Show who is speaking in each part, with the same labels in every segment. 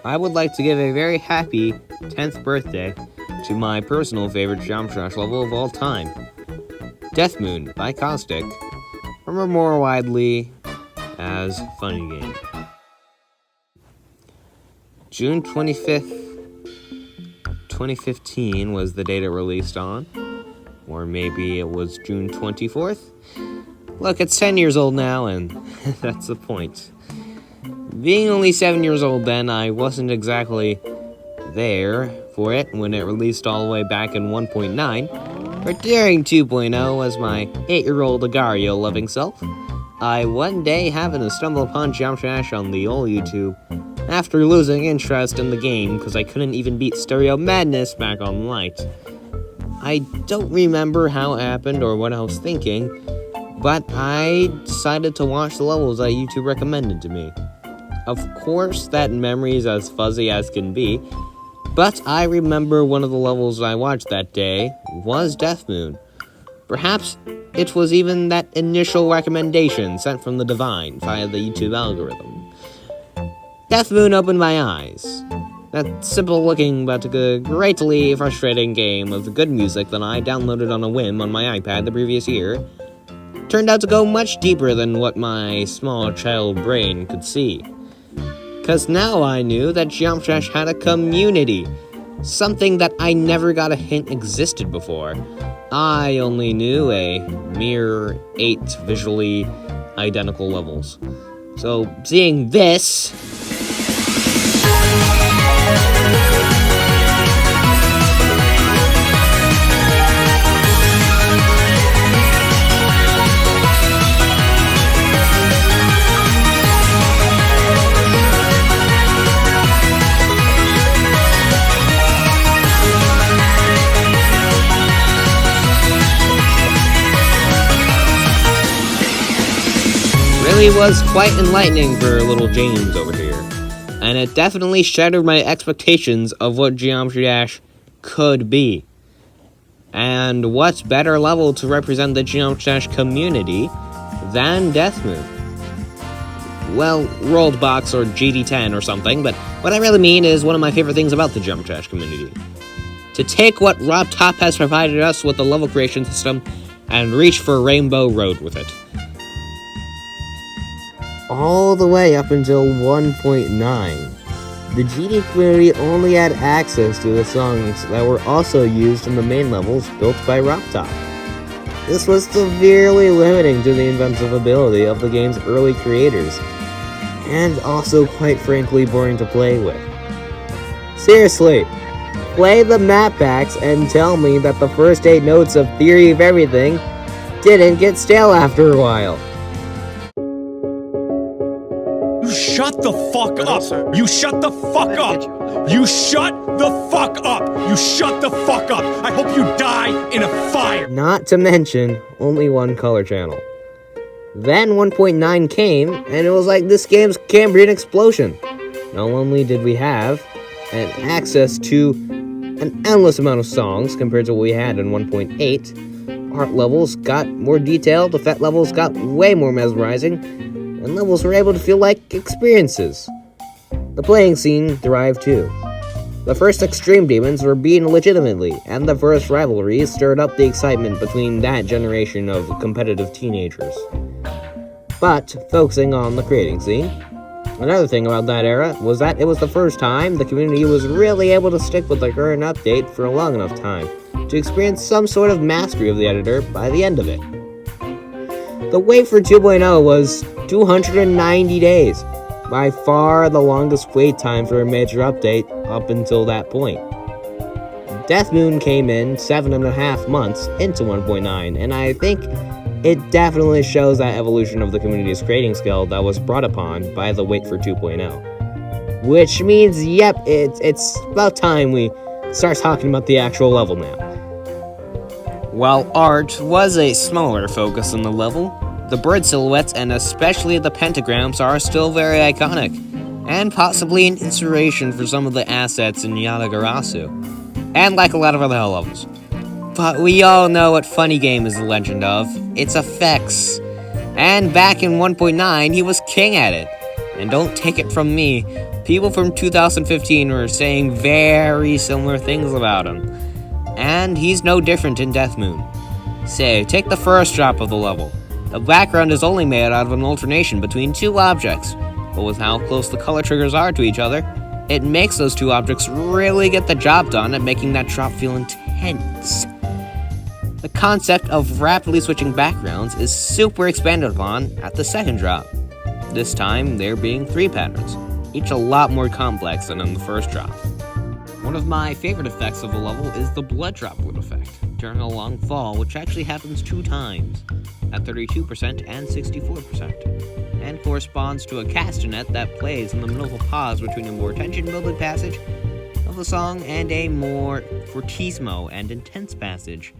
Speaker 1: I would like to give a very happy 10th birthday to my personal favorite Geometry Dash level of all time, Death Moon by Caustic, or more widely as Funny Game. June 25th, 2015 was the date it released on, or maybe it was June 24th. Look, it's 10 years old now, and that's the point. Being only 7 years old then, I wasn't exactly there for it when it released all the way back in 1.9, but during 2.0 as my 8-year-old Agario-loving self, I one day happened to stumble upon Geometry Dash on the old YouTube after losing interest in the game because I couldn't even beat Stereo Madness back on Light. I don't remember how it happened or what I was thinking, but I decided to watch the levels that YouTube recommended to me. Of course, that memory is as fuzzy as can be, but I remember one of the levels I watched that day was Death Moon. Perhaps it was even that initial recommendation sent from the Divine via the YouTube algorithm. Death Moon opened my eyes. That simple-looking but greatly frustrating game of good music that I downloaded on a whim on my iPad the previous year turned out to go much deeper than what my small child brain could see. Cause now I knew that Geometry Dash had a community, something that I never got a hint existed before. I only knew a mere 8 visually identical levels. So, seeing this really was quite enlightening for little James over here, and it definitely shattered my expectations of what Geometry Dash could be. And what better level to represent the Geometry Dash community than Death Moon? Well, Rolled Box or GD10 or something, but what I really mean is one of my favorite things about the Geometry Dash community. To take what RobTop has provided us with the level creation system and reach for Rainbow Road with it. All the way up until 1.9, the GD community only had access to the songs that were also used in the main levels built by RobTop. This was severely limiting to the inventive ability of the game's early creators, and also quite frankly boring to play with. Seriously, play the map packs and tell me that the first 8 notes of Theory of Everything didn't get stale after a while.
Speaker 2: Shut the fuck up! You shut the fuck up! You shut the fuck up! You shut the fuck up! I hope you die in a fire!
Speaker 1: Not to mention, only one color channel. Then 1.9 came, and it was like this game's Cambrian explosion. Not only did we have access to an endless amount of songs compared to what we had in 1.8, art levels got more detailed, effect levels got way more mesmerizing, and levels were able to feel like experiences. The playing scene thrived too. The first extreme demons were beaten legitimately, and the first rivalries stirred up the excitement between that generation of competitive teenagers. But, focusing on the creating scene, another thing about that era was that it was the first time the community was really able to stick with the current update for a long enough time to experience some sort of mastery of the editor by the end of it. The wait for 2.0 was 290 days, by far the longest wait time for a major update up until that point. Death Moon came in 7.5 months into 1.9, and I think it definitely shows that evolution of the community's creating skill that was brought upon by the wait for 2.0. Which means, yep, it's about time we start talking about the actual level now. While art was a smaller focus in the level, the bird silhouettes and especially the pentagrams are still very iconic, and possibly an inspiration for some of the assets in Yatagarasu, and like a lot of other hell levels. But we all know what Funny Game is the legend of. It's effects. And back in 1.9, he was king at it. And don't take it from me, people from 2015 were saying very similar things about him. And he's no different in Death Moon. Say, take the first drop of the level. The background is only made out of an alternation between two objects, but with how close the color triggers are to each other, it makes those two objects really get the job done at making that drop feel intense. The concept of rapidly switching backgrounds is super expanded upon at the second drop. This time, there being 3 patterns, each a lot more complex than in the first drop. One of my favorite effects of the level is the blood droplet effect during a long fall, which actually happens 2 times, at 32% and 64%, and corresponds to a castanet that plays in the middle of a pause between a more tension-building passage of the song and a more fortissimo and intense passage.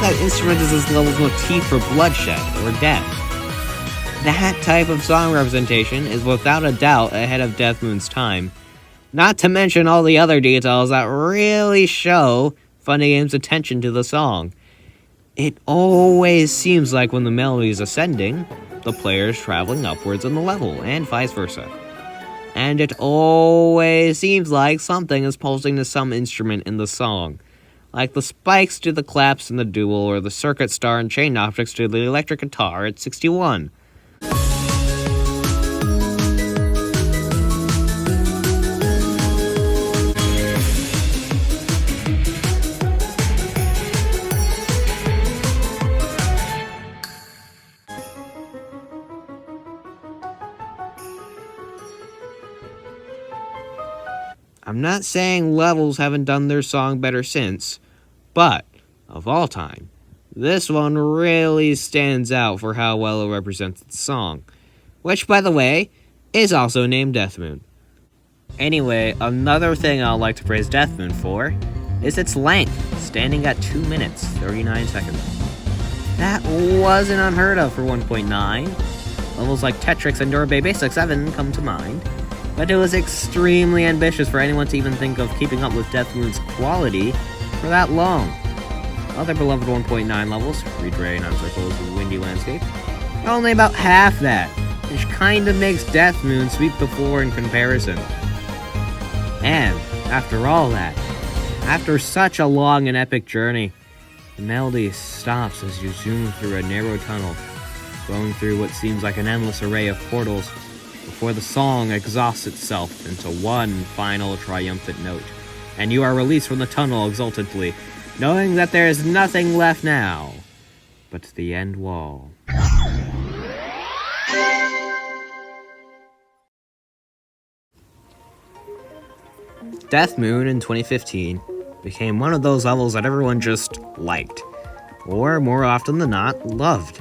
Speaker 1: That instrument is this level's motif for bloodshed or death. That type of song representation is without a doubt ahead of Death Moon's time, not to mention all the other details that really show Funny Game's attention to the song. It always seems like when the melody is ascending, the player is traveling upwards in the level, and vice versa. And it always seems like something is pulsing to some instrument in the song, like the spikes to the claps in the dual, or the circuit star and chain objects to the electric guitar at 61. I'm not saying levels haven't done their song better since, but, of all time, this one really stands out for how well it represents the song, which, by the way, is also named Death Moon. Anyway, another thing I'd like to praise Death Moon for is its length, standing at 2 minutes, 39 seconds. That wasn't unheard of for 1.9. Levels like Tetrix and Durabe Basic 7 come to mind, but it was extremely ambitious for anyone to even think of keeping up with Death Moon's quality for that long. Other beloved 1.9 levels, Reed Ray, Non-Circles, and Windy Landscape, are only about half that, which kinda makes Death Moon sweep the floor in comparison. And, after all that, after such a long and epic journey, the melody stops as you zoom through a narrow tunnel, going through what seems like an endless array of portals, before the song exhausts itself into one final triumphant note, and you are released from the tunnel exultantly, knowing that there is nothing left now but the end wall. Death Moon in 2015 became one of those levels that everyone just liked, or more often than not, loved.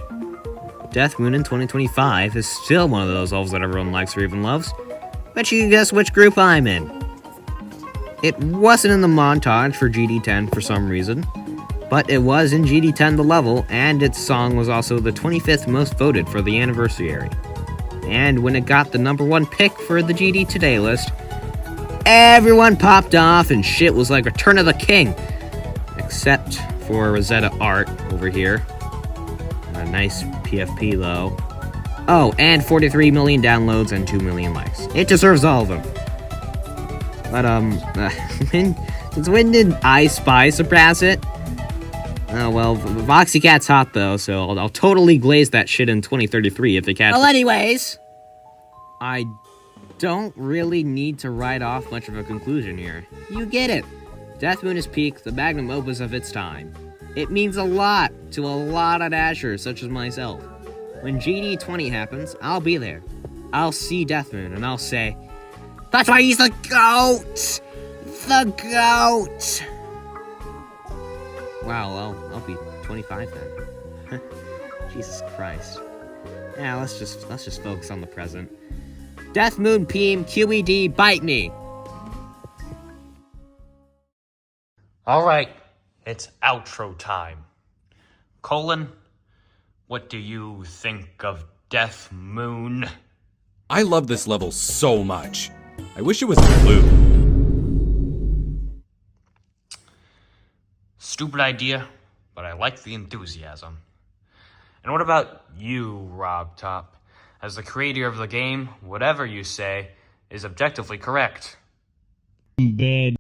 Speaker 1: Death Moon in 2025 is still one of those levels that everyone likes or even loves. Bet you can guess which group I'm in. It wasn't in the montage for GD10 for some reason, but it was in GD10 the level, and its song was also the 25th most voted for the anniversary. And when it got the #1 pick for the GD Today list, everyone popped off and shit was like Return of the King. Except for Rosetta Art over here. A nice PFP though. Oh, and 43 million downloads and 2 million likes. It deserves all of them. But, since when did I Spy surpass it? Oh, well, Voxy Cat's hot though, so I'll totally glaze that shit in 2033 if they catch it. Well, anyways, I don't really need to write off much of a conclusion here. You get it. Death Moon is peak, the magnum opus of its time. It means a lot to a lot of dashers such as myself. When GD20 happens, I'll be there. I'll see Death Moon and I'll say, "That's why he's the GOAT! The GOAT!" Wow, I'll be 25 then. Jesus Christ. Yeah, let's just focus on the present. Death Moon PM QED bite me.
Speaker 2: All right, it's outro time. Colon, what do you think of Death Moon?
Speaker 3: I love this level so much. I wish it was blue.
Speaker 2: Stupid idea, but I like the enthusiasm. And what about you, RobTop? As the creator of the game, whatever you say is objectively correct.
Speaker 4: Bad.